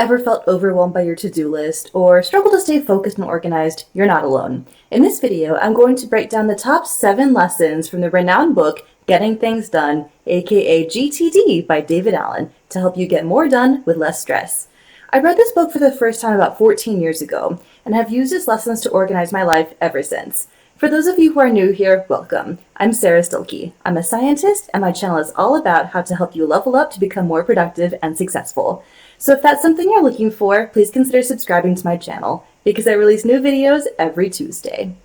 ever felt overwhelmed by your to-do list or struggled to stay focused and organized, you're not alone. In this video, I'm going to break down the top 7 lessons from the renowned book, Getting Things Done, aka GTD by David Allen, to help you get more done with less stress. I read this book for the first time about 14 years ago and have used its lessons to organize my life ever since. For those of you who are new here, welcome. I'm Sara Stilleke. I'm a scientist, and my channel is all about how to help you level up to become more productive and successful. So if that's something you're looking for, please consider subscribing to my channel, because I release new videos every Tuesday.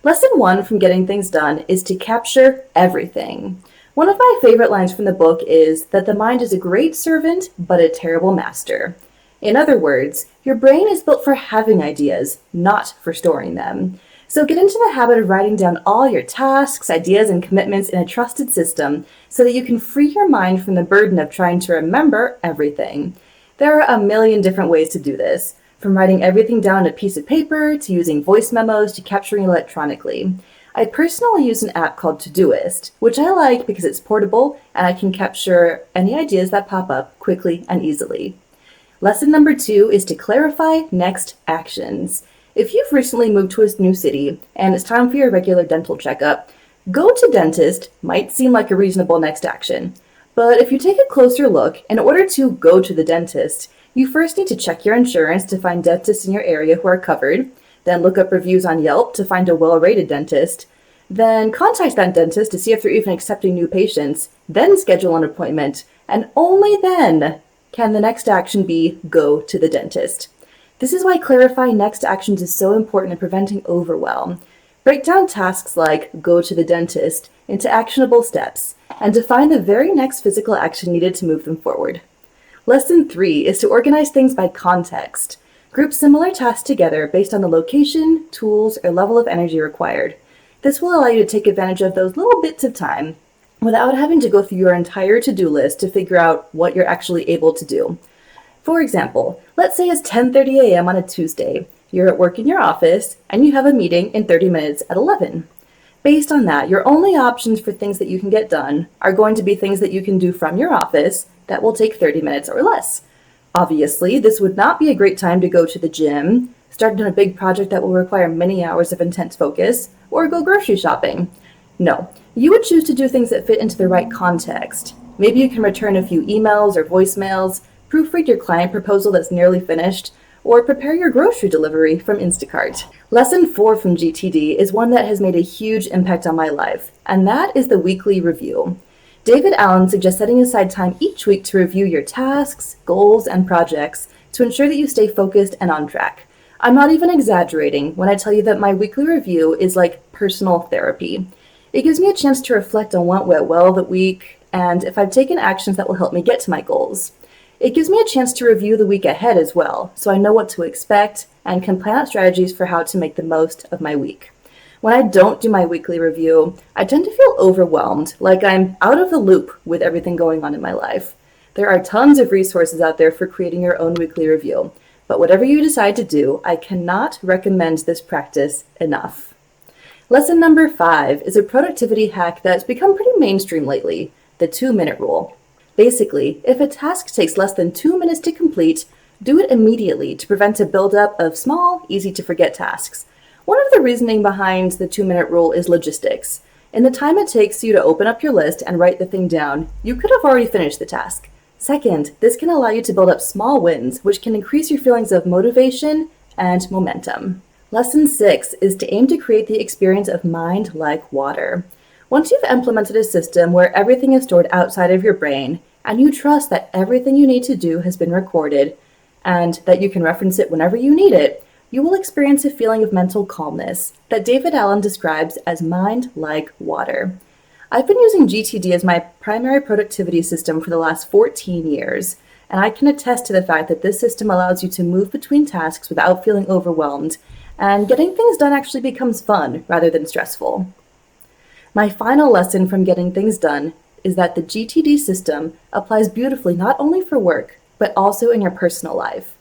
Lesson 1 from Getting Things Done is to capture everything. One of my favorite lines from the book is that the mind is a great servant, but a terrible master. In other words, your brain is built for having ideas, not for storing them. So get into the habit of writing down all your tasks, ideas, and commitments in a trusted system so that you can free your mind from the burden of trying to remember everything. There are a million different ways to do this, from writing everything down on a piece of paper to using voice memos to capturing electronically. I personally use an app called Todoist, which I like because it's portable and I can capture any ideas that pop up quickly and easily. Lesson number 2 is to clarify next actions. If you've recently moved to a new city and it's time for your regular dental checkup, go to dentist might seem like a reasonable next action. But if you take a closer look, in order to go to the dentist, you first need to check your insurance to find dentists in your area who are covered, then look up reviews on Yelp to find a well-rated dentist, then contact that dentist to see if they're even accepting new patients, then schedule an appointment, and only then can the next action be go to the dentist. This is why clarifying next actions is so important in preventing overwhelm. Break down tasks like go to the dentist into actionable steps and define the very next physical action needed to move them forward. Lesson 3 is to organize things by context. Group similar tasks together based on the location, tools, or level of energy required. This will allow you to take advantage of those little bits of time without having to go through your entire to-do list to figure out what you're actually able to do. For example, let's say it's 10:30 a.m. on a Tuesday. You're at work in your office, and you have a meeting in 30 minutes at 11. Based on that, your only options for things that you can get done are going to be things that you can do from your office that will take 30 minutes or less. Obviously, this would not be a great time to go to the gym, start on a big project that will require many hours of intense focus, or go grocery shopping. No, you would choose to do things that fit into the right context. Maybe you can return a few emails or voicemails, proofread your client proposal that's nearly finished, or prepare your grocery delivery from Instacart. Lesson 4 from GTD is one that has made a huge impact on my life, and that is the weekly review. David Allen suggests setting aside time each week to review your tasks, goals, and projects to ensure that you stay focused and on track. I'm not even exaggerating when I tell you that my weekly review is like personal therapy. It gives me a chance to reflect on what went well that week and if I've taken actions that will help me get to my goals. It gives me a chance to review the week ahead as well, so I know what to expect and can plan out strategies for how to make the most of my week. When I don't do my weekly review, I tend to feel overwhelmed, like I'm out of the loop with everything going on in my life. There are tons of resources out there for creating your own weekly review, but whatever you decide to do, I cannot recommend this practice enough. Lesson number 5 is a productivity hack that's become pretty mainstream lately, the 2-minute rule. Basically, if a task takes less than 2 minutes to complete, do it immediately to prevent a buildup of small, easy-to-forget tasks. One of the reasoning behind the 2-minute rule is logistics. In the time it takes you to open up your list and write the thing down, you could have already finished the task. Second, this can allow you to build up small wins, which can increase your feelings of motivation and momentum. Lesson 6 is to aim to create the experience of mind like water. Once you've implemented a system where everything is stored outside of your brain, and you trust that everything you need to do has been recorded, and that you can reference it whenever you need it, you will experience a feeling of mental calmness that David Allen describes as mind like water. I've been using GTD as my primary productivity system for the last 14 years, and I can attest to the fact that this system allows you to move between tasks without feeling overwhelmed, and getting things done actually becomes fun rather than stressful. My final lesson from Getting Things Done is that the GTD system applies beautifully not only for work, but also in your personal life.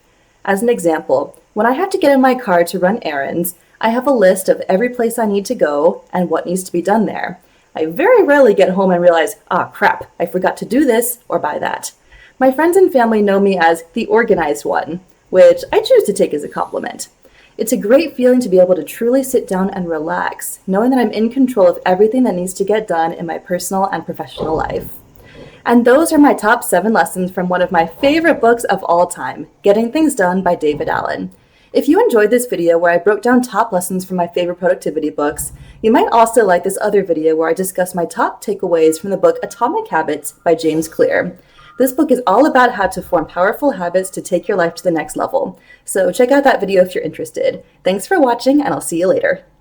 As an example, when I have to get in my car to run errands, I have a list of every place I need to go and what needs to be done there. I very rarely get home and realize, crap, I forgot to do this or buy that. My friends and family know me as the organized one, which I choose to take as a compliment. It's a great feeling to be able to truly sit down and relax, knowing that I'm in control of everything that needs to get done in my personal and professional life. And those are my top 7 lessons from one of my favorite books of all time, Getting Things Done by David Allen. If you enjoyed this video where I broke down top lessons from my favorite productivity books, you might also like this other video where I discuss my top takeaways from the book Atomic Habits by James Clear. This book is all about how to form powerful habits to take your life to the next level. So check out that video if you're interested. Thanks for watching, and I'll see you later.